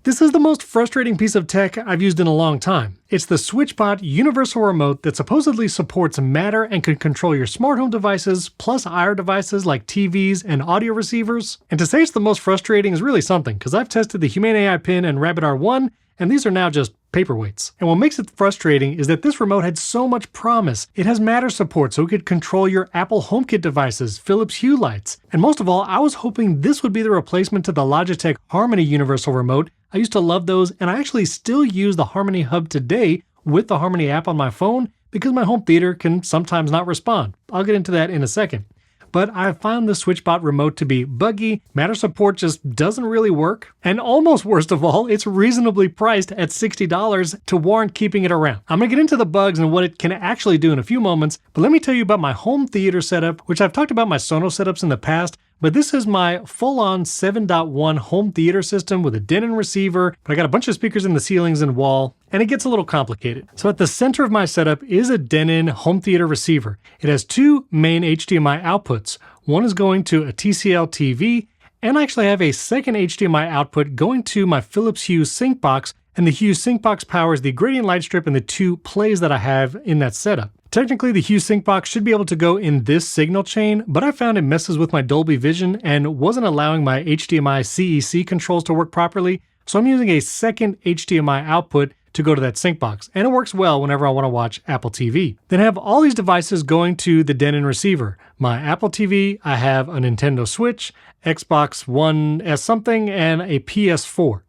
This is the most frustrating piece of tech I've used in a long time. It's the SwitchBot Universal Remote that supposedly supports Matter and can control your smart home devices, plus IR devices like TVs and audio receivers. And to say it's the most frustrating is really something, because I've tested the Humane AI Pin and Rabbit R1, and these are now just paperweights. And what makes it frustrating is that this remote had so much promise. It has Matter support, so it could control your Apple HomeKit devices, Philips Hue lights. And most of all, I was hoping this would be the replacement to the Logitech Harmony Universal Remote. I used to love those, and I actually still use the Harmony Hub today with the Harmony app on my phone because my home theater can sometimes not respond. I'll get into that in a second. But I found the SwitchBot remote to be buggy, Matter support just doesn't really work, and almost worst of all, it's reasonably priced at $60 to warrant keeping it around. I'm gonna get into the bugs and what it can actually do in a few moments, but let me tell you about my home theater setup, which I've talked about my Sonos setups in the past, but this is my full-on 7.1 home theater system with a Denon receiver, but I got a bunch of speakers in the ceilings and wall, and it gets a little complicated. So at the center of my setup is a Denon home theater receiver. It has two main HDMI outputs. One is going to a TCL TV, and I actually have a second HDMI output going to my Philips Hue sync box, and the Hue sync box powers the gradient light strip and the two plays that I have in that setup. Technically, the Hue sync box should be able to go in this signal chain, but I found it messes with my Dolby Vision and wasn't allowing my HDMI CEC controls to work properly, so I'm using a second HDMI output to go to that sync box, and it works well whenever I want to watch Apple TV. Then I have all these devices going to the Denon receiver. My Apple TV, I have a Nintendo Switch, Xbox One S something, and a PS4.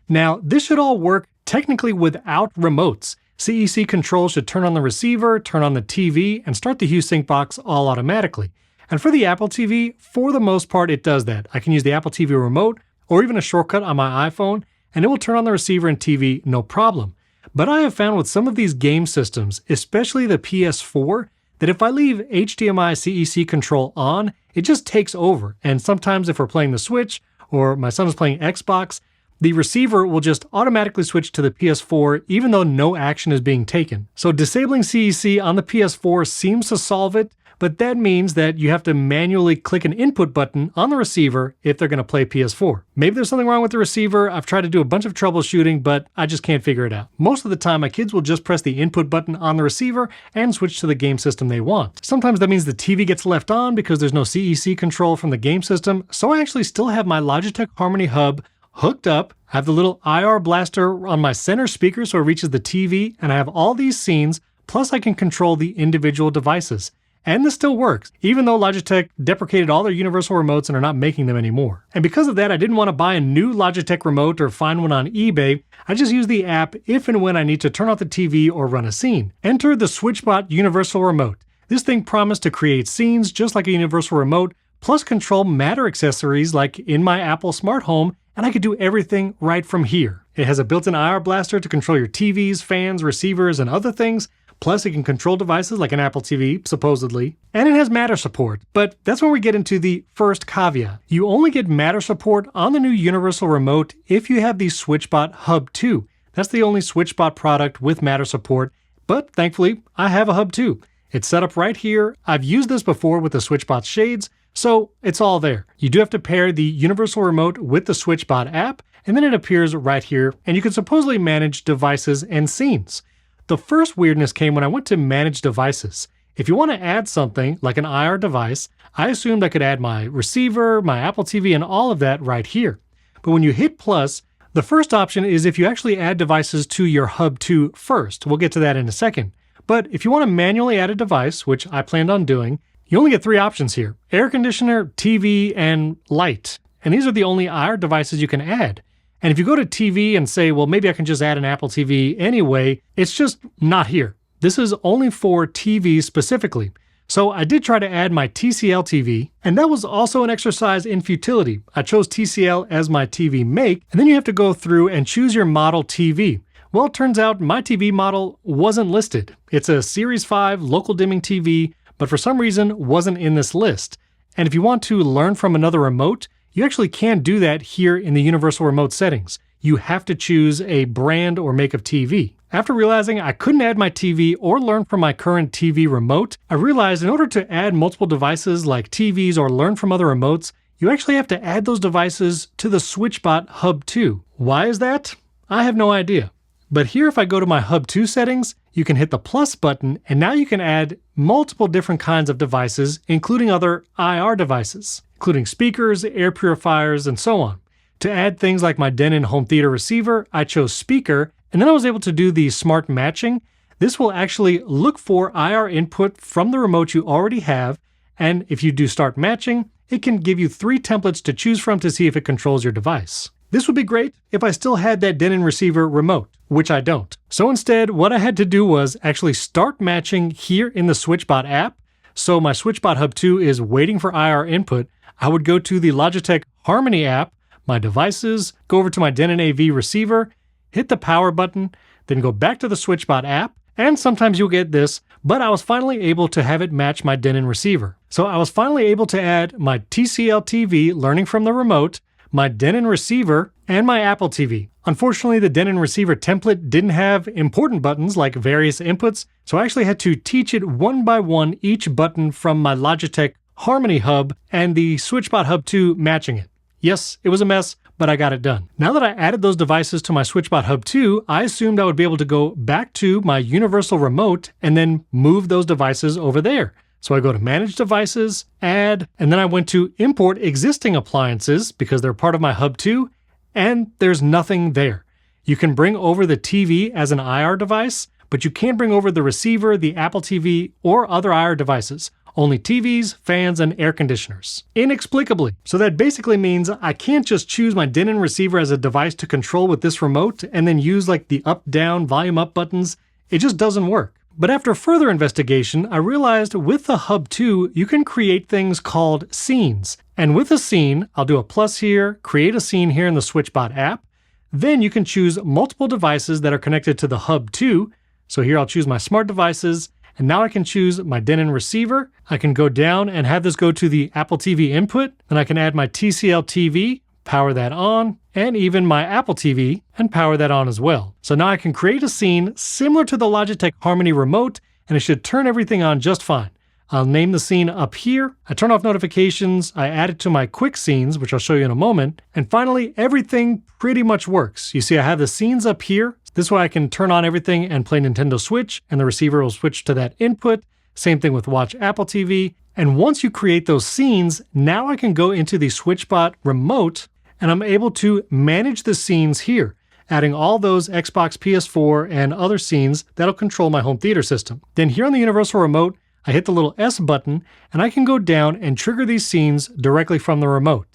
Now, this should all work technically without remotes. CEC controls should turn on the receiver, turn on the TV, and start the Hue sync box all automatically. And for the Apple TV, for the most part, it does that. I can use the Apple TV remote or even a shortcut on my iPhone, and it will turn on the receiver and TV no problem. But I have found with some of these game systems, especially the PS4, that if I leave HDMI CEC control on, it just takes over. And sometimes if we're playing the Switch or my son is playing Xbox, the receiver will just automatically switch to the PS4 even though no action is being taken. So disabling CEC on the PS4 seems to solve it, but that means that you have to manually click an input button on the receiver if they're going to play PS4. Maybe there's something wrong with the receiver. I've tried to do a bunch of troubleshooting, but I just can't figure it out. Most of the time, my kids will just press the input button on the receiver and switch to the game system they want. Sometimes that means the TV gets left on because there's no CEC control from the game system, so I actually still have my Logitech Harmony Hub hooked up. I have the little IR blaster on my center speaker so it reaches the TV, and I have all these scenes, plus I can control the individual devices. And this still works, even though Logitech deprecated all their universal remotes and are not making them anymore. And because of that, I didn't want to buy a new Logitech remote or find one on eBay. I just use the app if and when I need to turn off the TV or run a scene. Enter the SwitchBot Universal Remote. This thing promised to create scenes just like a universal remote, plus control Matter accessories like in my Apple smart home, and I could do everything right from here. It has a built-in IR blaster to control your TVs, fans, receivers, and other things. Plus, it can control devices like an Apple TV, supposedly. And it has Matter support. But that's when we get into the first caveat. You only get Matter support on the new Universal Remote if you have the SwitchBot Hub 2. That's the only SwitchBot product with Matter support. But thankfully, I have a Hub 2. It's set up right here. I've used this before with the SwitchBot shades, so it's all there. You do have to pair the Universal Remote with the SwitchBot app, and then it appears right here, and you can supposedly manage devices and scenes. The first weirdness came when I went to manage devices. If you want to add something like an IR device, I assumed I could add my receiver, my Apple TV, and all of that right here. But when you hit plus, the first option is if you actually add devices to your Hub 2 first. We'll get to that in a second. But if you want to manually add a device, which I planned on doing, you only get three options here: air conditioner, TV, and light. And these are the only IR devices you can add. And if you go to TV and say, well, maybe I can just add an Apple TV anyway, it's just not here. This is only for TVs specifically. So I did try to add my TCL TV, and that was also an exercise in futility. I chose TCL as my TV make, and then you have to go through and choose your model TV. Well, it turns out my TV model wasn't listed. It's a Series 5 local dimming TV, but for some reason wasn't in this list. And if you want to learn from another remote, you actually can't do that here in the Universal Remote settings. You have to choose a brand or make of TV. After realizing I couldn't add my TV or learn from my current TV remote, I realized in order to add multiple devices like TVs or learn from other remotes, you actually have to add those devices to the SwitchBot Hub 2. Why is that? I have no idea. But here, if I go to my Hub 2 settings, you can hit the plus button, and now you can add multiple different kinds of devices, including other IR devices, including speakers, air purifiers, and so on. To add things like my Denon home theater receiver, I chose speaker, and then I was able to do the smart matching. This will actually look for IR input from the remote you already have, and if you do start matching, it can give you 3 templates to choose from to see if it controls your device. This would be great if I still had that Denon receiver remote, which I don't. So instead, what I had to do was actually start matching here in the SwitchBot app. So my SwitchBot Hub 2 is waiting for IR input. I would go to the Logitech Harmony app, my devices, go over to my Denon AV receiver, hit the power button, then go back to the SwitchBot app, and sometimes you'll get this, but I was finally able to have it match my Denon receiver. So I was finally able to add my TCL TV learning from the remote, my Denon receiver, and my Apple TV. Unfortunately, the Denon receiver template didn't have important buttons like various inputs, so I actually had to teach it one by one each button from my Logitech Harmony Hub and the SwitchBot Hub 2 matching it. Yes, it was a mess, but I got it done. Now that I added those devices to my SwitchBot Hub 2, I assumed I would be able to go back to my Universal Remote and then move those devices over there. So I go to Manage Devices, Add, and then I went to Import Existing Appliances because they're part of my Hub 2, and there's nothing there. You can bring over the TV as an IR device, but you can't bring over the receiver, the Apple TV, or other IR devices. Only TVs, fans, and air conditioners. Inexplicably. So that basically means I can't just choose my Denon receiver as a device to control with this remote and then use like the up, down, volume up buttons. It just doesn't work. But after further investigation, I realized with the Hub 2, you can create things called scenes. And with a scene, I'll do a plus here, create a scene here in the SwitchBot app. Then you can choose multiple devices that are connected to the Hub 2. So here I'll choose my smart devices. And now I can choose my Denon receiver. I can go down and have this go to the Apple TV input. Then I can add my TCL TV, power that on, and even my Apple TV, and power that on as well. So now I can create a scene similar to the Logitech Harmony remote, and it should turn everything on just fine. I'll name the scene up here. I turn off notifications. I add it to my quick scenes, which I'll show you in a moment. And finally, everything pretty much works. You see, I have the scenes up here. This way I can turn on everything and play Nintendo Switch, and the receiver will switch to that input. Same thing with watch Apple TV. And once you create those scenes, now I can go into the SwitchBot remote, and I'm able to manage the scenes here, adding all those Xbox, PS4, and other scenes that'll control my home theater system. Then here on the Universal Remote, I hit the little S button, and I can go down and trigger these scenes directly from the remote.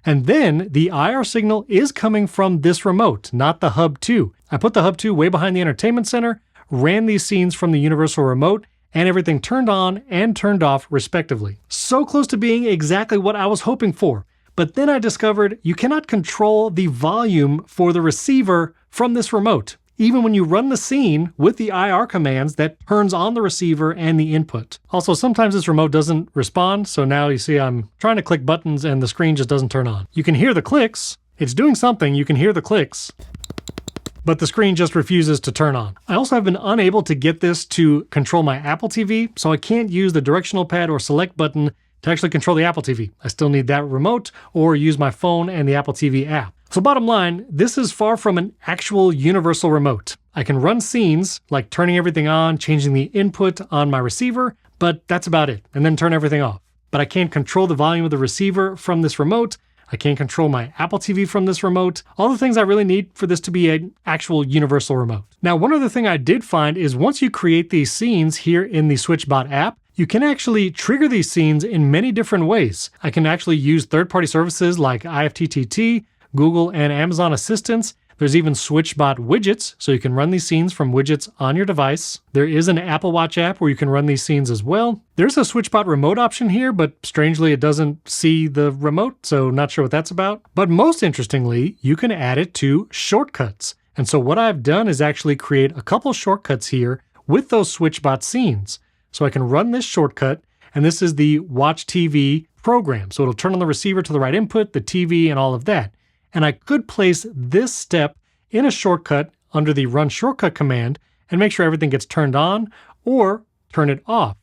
And then the IR signal is coming from this remote, not the Hub 2. I put the Hub 2 way behind the entertainment center, ran these scenes from the Universal Remote, and everything turned on and turned off respectively. So close to being exactly what I was hoping for. But then I discovered you cannot control the volume for the receiver from this remote, even when you run the scene with the IR commands that turns on the receiver and the input. Also, sometimes this remote doesn't respond, so now you see I'm trying to click buttons and the screen just doesn't turn on. You can hear the clicks. It's doing something, you can hear the clicks, but the screen just refuses to turn on. I also have been unable to get this to control my Apple TV, so I can't use the directional pad or select button to actually control the Apple TV. I still need that remote or use my phone and the Apple TV app. So bottom line, this is far from an actual universal remote. I can run scenes like turning everything on, changing the input on my receiver, but that's about it, and then turn everything off. But I can't control the volume of the receiver from this remote. I can't control my Apple TV from this remote. All the things I really need for this to be an actual universal remote. Now, one other thing I did find is once you create these scenes here in the SwitchBot app, you can actually trigger these scenes in many different ways. I can actually use third-party services like IFTTT, Google and Amazon Assistants. There's even SwitchBot widgets, so you can run these scenes from widgets on your device. There is an Apple Watch app where you can run these scenes as well. There's a SwitchBot remote option here, but strangely it doesn't see the remote, so not sure what that's about. But most interestingly, you can add it to shortcuts. And so what I've done is actually create a couple shortcuts here with those SwitchBot scenes. So I can run this shortcut, and this is the Watch TV program. So it'll turn on the receiver to the right input, the TV, and all of that. And I could place this step in a shortcut under the Run Shortcut command and make sure everything gets turned on or turn it off.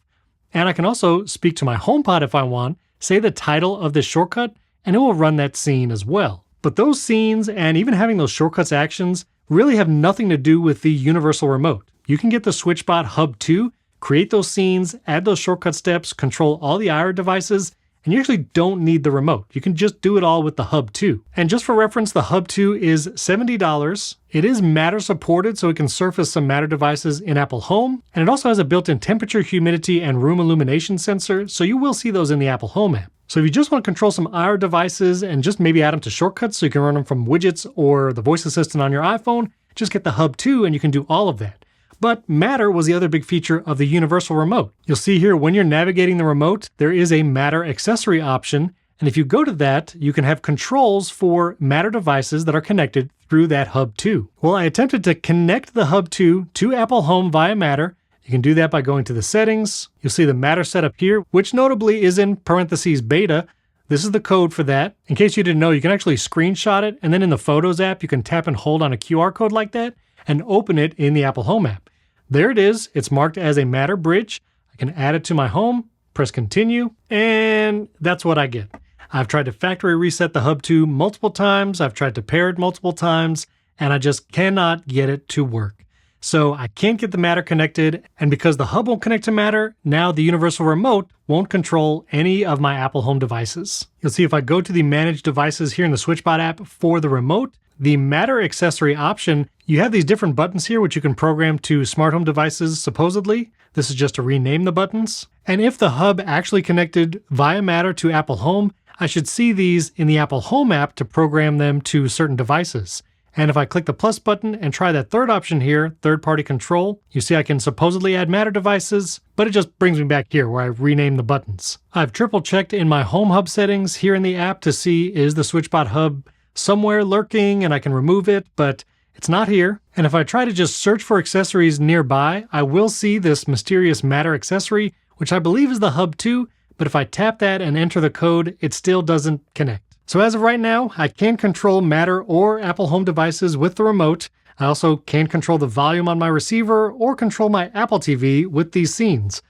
And I can also speak to my HomePod if I want, say the title of this shortcut, and it will run that scene as well. But those scenes and even having those shortcuts actions really have nothing to do with the Universal Remote. You can get the SwitchBot Hub 2, create those scenes, add those shortcut steps, control all the IR devices, and you actually don't need the remote. You can just do it all with the Hub 2. And just for reference, the Hub 2 is $70. It is Matter supported, so it can surface some Matter devices in Apple Home. And it also has a built-in temperature, humidity, and room illumination sensor, so you will see those in the Apple Home app. So if you just want to control some IR devices and just maybe add them to shortcuts so you can run them from widgets or the voice assistant on your iPhone, just get the Hub 2 and you can do all of that. But Matter was the other big feature of the Universal Remote. You'll see here when you're navigating the remote, there is a Matter accessory option. And if you go to that, you can have controls for Matter devices that are connected through that Hub 2. Well, I attempted to connect the Hub 2 to Apple Home via Matter. You can do that by going to the settings. You'll see the Matter setup here, which notably is in parentheses beta. This is the code for that. In case you didn't know, you can actually screenshot it. And then in the Photos app, you can tap and hold on a QR code like that and open it in the Apple Home app. There it is. It's marked as a Matter bridge. I can add it to my home, press continue, and that's what I get. I've tried to factory reset the Hub 2 multiple times. I've tried to pair it multiple times, and I just cannot get it to work. So I can't get the Matter connected, and because the Hub won't connect to Matter, now the Universal Remote won't control any of my Apple Home devices. You'll see if I go to the Manage Devices here in the SwitchBot app for the remote, the Matter accessory option, you have these different buttons here which you can program to smart home devices supposedly. This is just to rename the buttons. And if the Hub actually connected via Matter to Apple Home, I should see these in the Apple Home app to program them to certain devices. And if I click the plus button and try that third option here, third-party control, you see I can supposedly add Matter devices, but it just brings me back here where I rename the buttons. I've triple-checked in my Home Hub settings here in the app to see is the SwitchBot Hub somewhere lurking and I can remove it, but it's not here. And if I try to just search for accessories nearby, I will see this mysterious Matter accessory, which I believe is the Hub 2, but if I tap that and enter the code, it still doesn't connect. So as of right now, I can control Matter or Apple Home devices with the remote. I also can control the volume on my receiver or control my Apple TV with these scenes.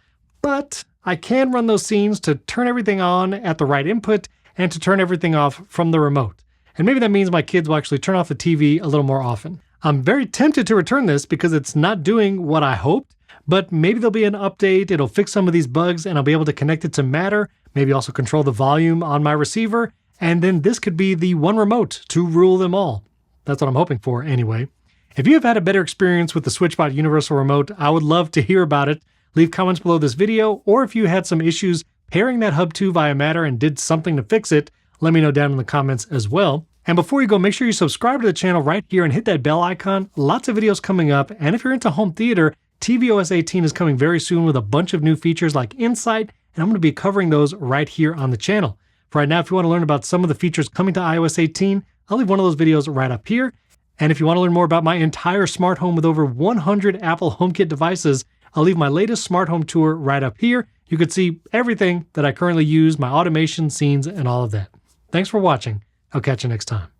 But I can run those scenes to turn everything on at the right input and to turn everything off from the remote. And maybe that means my kids will actually turn off the TV a little more often. I'm very tempted to return this because it's not doing what I hoped, but maybe there'll be an update, it'll fix some of these bugs, and I'll be able to connect it to Matter, maybe also control the volume on my receiver, and then this could be the one remote to rule them all. That's what I'm hoping for anyway. If you have had a better experience with the SwitchBot Universal Remote, I would love to hear about it. Leave comments below this video, or if you had some issues pairing that Hub 2 via Matter and did something to fix it, let me know down in the comments as well. And before you go, make sure you subscribe to the channel right here and hit that bell icon. Lots of videos coming up. And if you're into home theater, tvOS 18 is coming very soon with a bunch of new features like Insight, and I'm going to be covering those right here on the channel. For right now, if you want to learn about some of the features coming to iOS 18, I'll leave one of those videos right up here. And if you want to learn more about my entire smart home with over 100 Apple HomeKit devices, I'll leave my latest smart home tour right up here. You could see everything that I currently use, my automation, scenes, and all of that. Thanks for watching. I'll catch you next time.